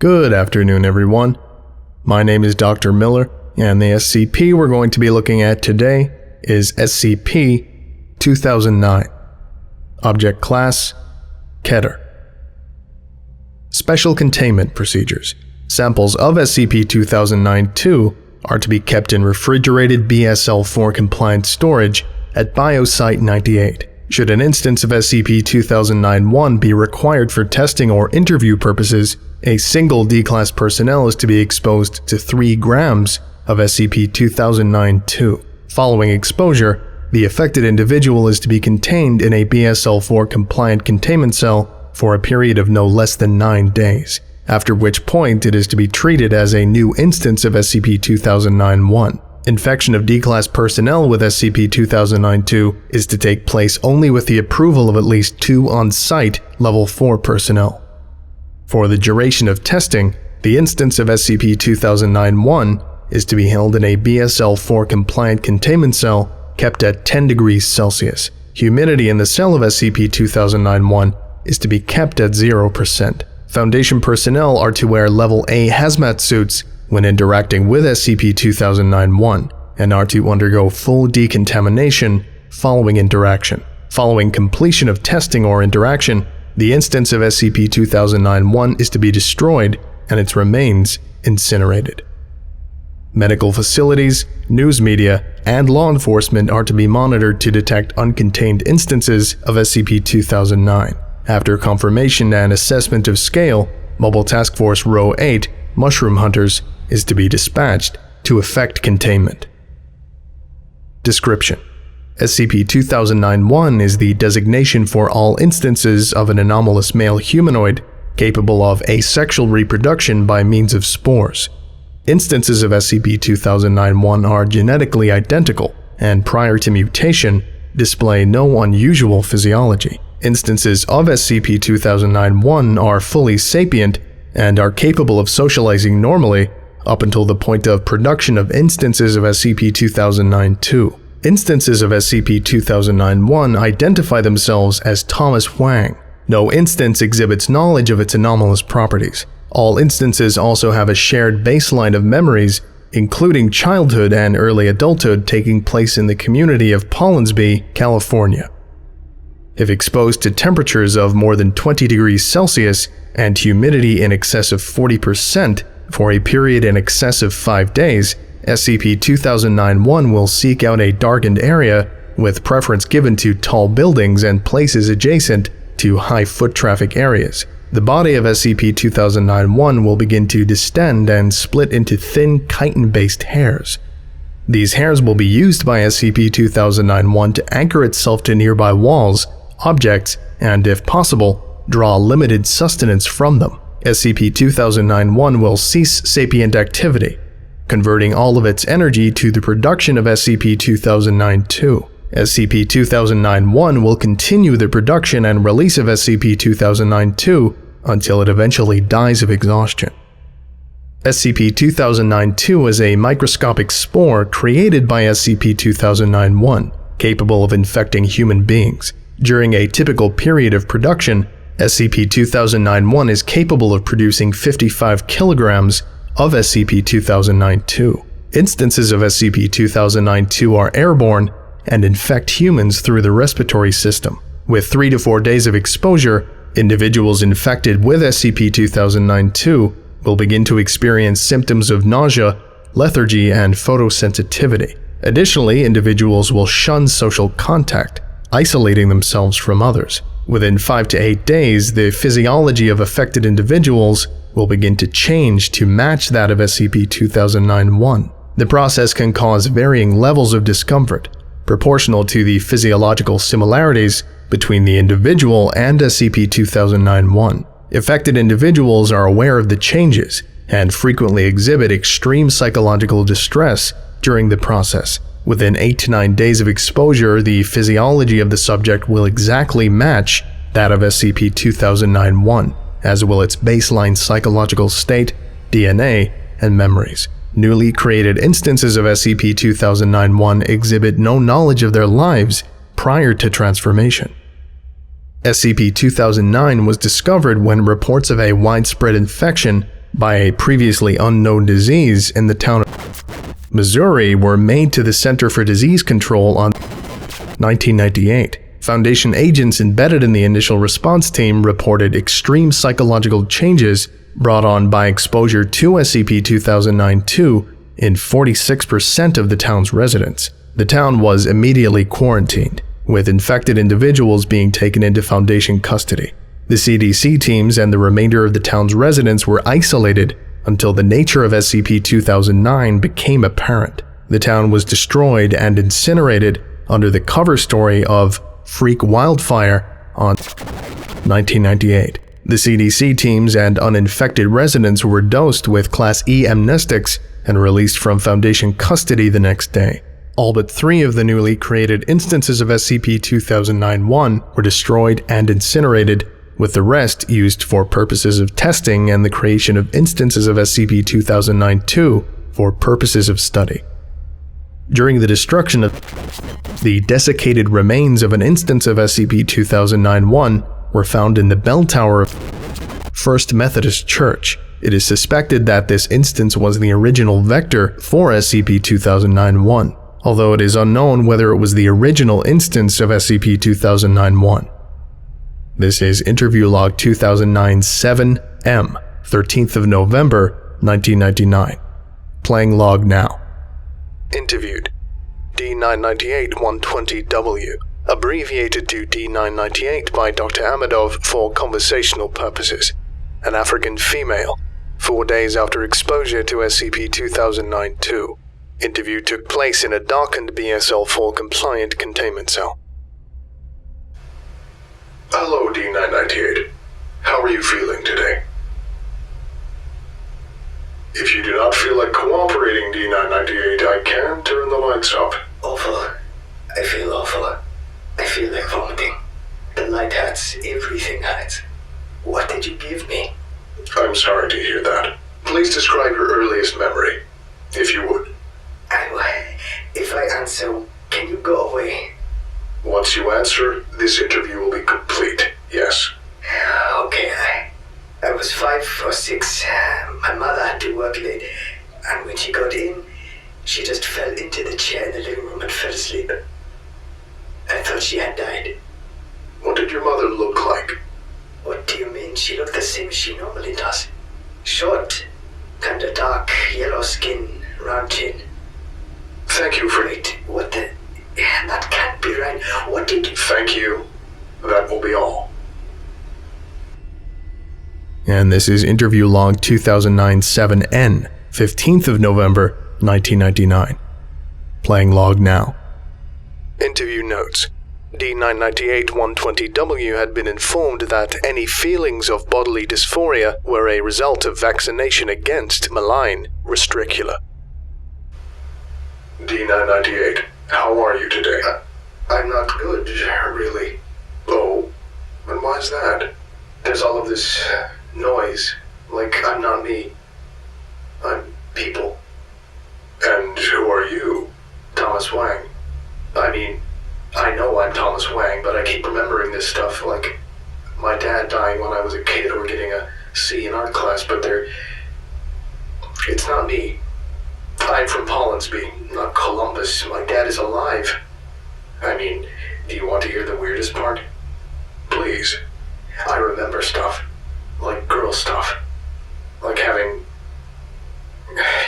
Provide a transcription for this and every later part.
Good afternoon, everyone. My name is Dr. Miller, and the SCP we're going to be looking at today is SCP-2009. Object Class: Keter. Special Containment Procedures. Samples of SCP-2009-2 are to be kept in refrigerated BSL-4 compliant storage at Biosite 98. Should an instance of SCP-2009-1 be required for testing or interview purposes, a single D-Class personnel is to be exposed to 3 grams of SCP-2009-2. Following exposure, the affected individual is to be contained in a BSL-4 compliant containment cell for a period of no less than 9 days, after which point it is to be treated as a new instance of SCP-2009-1. Infection of D-Class personnel with SCP-2009-2 is to take place only with the approval of at least 2 on-site Level 4 personnel. For the duration of testing, the instance of SCP-2009-1 is to be held in a BSL-4 compliant containment cell kept at 10 degrees Celsius. Humidity in the cell of SCP-2009-1 is to be kept at 0%. Foundation personnel are to wear Level A hazmat suits when interacting with SCP-2009-1 and are to undergo full decontamination following interaction. Following completion of testing or interaction, the instance of SCP-2009-1 is to be destroyed and its remains incinerated. Medical facilities, news media, and law enforcement are to be monitored to detect uncontained instances of SCP-2009. After confirmation and assessment of scale, Mobile Task Force Row 8, Mushroom Hunters, is to be dispatched to effect containment. Description: SCP-2009-1 is the designation for all instances of an anomalous male humanoid capable of asexual reproduction by means of spores. Instances of SCP-2009-1 are genetically identical and, prior to mutation, display no unusual physiology. Instances of SCP-2009-1 are fully sapient and are capable of socializing normally up until the point of production of instances of SCP-2009-2. Instances of SCP-2009-1 identify themselves as Thomas Huang. No instance exhibits knowledge of its anomalous properties. All instances also have a shared baseline of memories, including childhood and early adulthood taking place in the community of Pollinsby, California. If exposed to temperatures of more than 20 degrees Celsius and humidity in excess of 40% for a period in excess of 5 days, SCP-2009-1 will seek out a darkened area with preference given to tall buildings and places adjacent to high foot traffic areas. The body of SCP-2009-1 will begin to distend and split into thin chitin-based hairs. These hairs will be used by SCP-2009-1 to anchor itself to nearby walls, objects, and, if possible, draw limited sustenance from them. SCP-2009-1 will cease sapient activity, converting all of its energy to the production of SCP-2009-2. SCP-2009-1 will continue the production and release of SCP-2009-2 until it eventually dies of exhaustion. SCP-2009-2 is a microscopic spore created by SCP-2009-1, capable of infecting human beings. During a typical period of production, SCP-2009-1 is capable of producing 55 kilograms of SCP-2009-2. Instances of SCP-2009-2 are airborne and infect humans through the respiratory system. With 3 to 4 days of exposure, individuals infected with SCP-2009-2 will begin to experience symptoms of nausea, lethargy, and photosensitivity. Additionally, individuals will shun social contact, isolating themselves from others. Within 5 to 8 days, the physiology of affected individuals will begin to change to match that of SCP-2009-1. The process can cause varying levels of discomfort, proportional to the physiological similarities between the individual and SCP-2009-1. Affected individuals are aware of the changes and frequently exhibit extreme psychological distress during the process. Within 8 to 9 days of exposure, the physiology of the subject will exactly match that of SCP-2009-1, as will its baseline psychological state, DNA, and memories. Newly created instances of SCP-2009-1 exhibit no knowledge of their lives prior to transformation. SCP-2009 was discovered when reports of a widespread infection by a previously unknown disease in the town of Missouri were made to the Center for Disease Control on 1998. Foundation agents embedded in the initial response team reported extreme psychological changes brought on by exposure to SCP-2009-2 in 46% of the town's residents. The town was immediately quarantined, with infected individuals being taken into Foundation custody. The CDC teams and the remainder of the town's residents were isolated until the nature of SCP-2009 became apparent. The town was destroyed and incinerated under the cover story of Freak Wildfire on 1998. The CDC teams and uninfected residents were dosed with Class E amnestics and released from Foundation custody the next day. All but 3 of the newly created instances of SCP-2009-1 were destroyed and incinerated, with the rest used for purposes of testing and the creation of instances of SCP-2009-2 for purposes of study. During the destruction of the desiccated remains of an instance of SCP-2009-1 were found in the bell tower of First Methodist Church. It is suspected that this instance was the original vector for SCP-2009-1, although it is unknown whether it was the original instance of SCP-2009-1. This is Interview Log 2009-7M, 13th of November, 1999. Playing log now. Interviewed. D998-120W, abbreviated to D998 by Dr. Amadov for conversational purposes. An African female, 4 days after exposure to SCP-2009-2. Interview took place in a darkened BSL-4 compliant containment cell. Hello, D998. How are you feeling today? If you do not feel like cooperating, D998, I can turn the lights up. Awful. I feel awful. I feel like vomiting. The light hurts. Everything hurts. What did you give me? I'm sorry to hear that. Please describe your earliest memory, if you would. If I answer, can you go away? Once you answer, this interview will be complete, yes. Okay, I was 5 or 6. My mother had to work late, and when she got in, she just fell into the chair in the living room and fell asleep. I thought she had died. What did your mother look like? What do you mean? She looked the same as she normally does. Short, kinda dark, yellow skin, round chin. Thank you for... Wait, what the... That can't be right. What did you... Thank you. That will be all. And this is Interview Log 2009-7N, 15th of November, 1999. Playing log now. Interview notes. D998-120W had been informed that any feelings of bodily dysphoria were a result of vaccination against malign restricula. D998, how are you today? I'm not good, really. Oh? And why is that? There's all of this noise. Like, I'm not me. I'm people. And who are you? Thomas Wang. I mean, I know I'm Thomas Wang, but I keep remembering this stuff, like my dad dying when I was a kid or getting a C in art class, but it's not me. I'm from Pollinsby, not Columbus. My dad is alive. I mean, do you want to hear the weirdest part? Please. I remember stuff. Like girl stuff. Like having...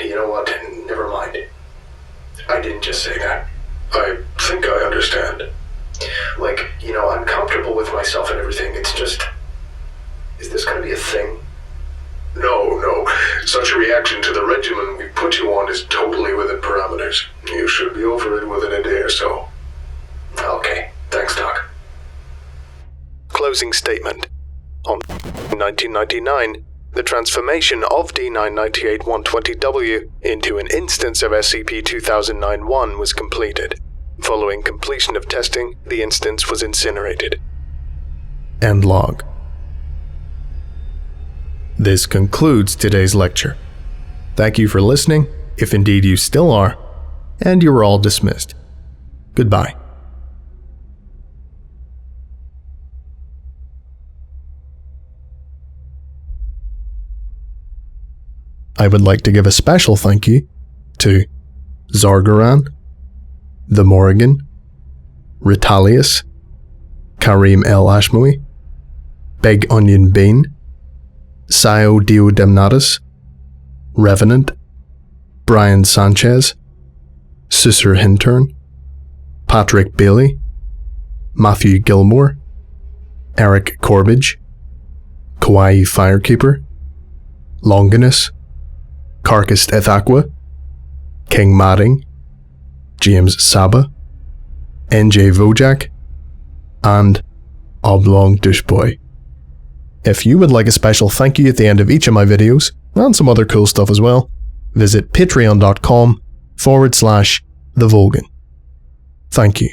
You know what? Never mind. I didn't just say that. I think I understand. Like, I'm comfortable with myself and everything. It's just... Is this gonna be a thing? No. Such a reaction to the regimen we put you on is totally within parameters. You should be over it within a day or so. Okay. Thanks, Doc. Closing statement. On 1999, the transformation of D998-120W into an instance of SCP-2009-1 was completed. Following completion of testing, the instance was incinerated. End log. This concludes today's lecture. Thank you for listening, if indeed you still are, and you are all dismissed. Goodbye. I would like to give a special thank you to Zargaran, The Morrigan, Ritalius, Karim El Ashmoy, Big Onion Bean, Sio Diodemnatus, Revenant, Brian Sanchez, Susser Hintern, Patrick Bailey, Matthew Gilmore, Eric Corbage, Kawaii Firekeeper, Longinus, Carcass Ethaqua, King Madding, James Saba, NJ Vojak, and Oblong Doucheboy. If you would like a special thank you at the end of each of my videos, and some other cool stuff as well, visit patreon.com/TheVolgun. Thank you.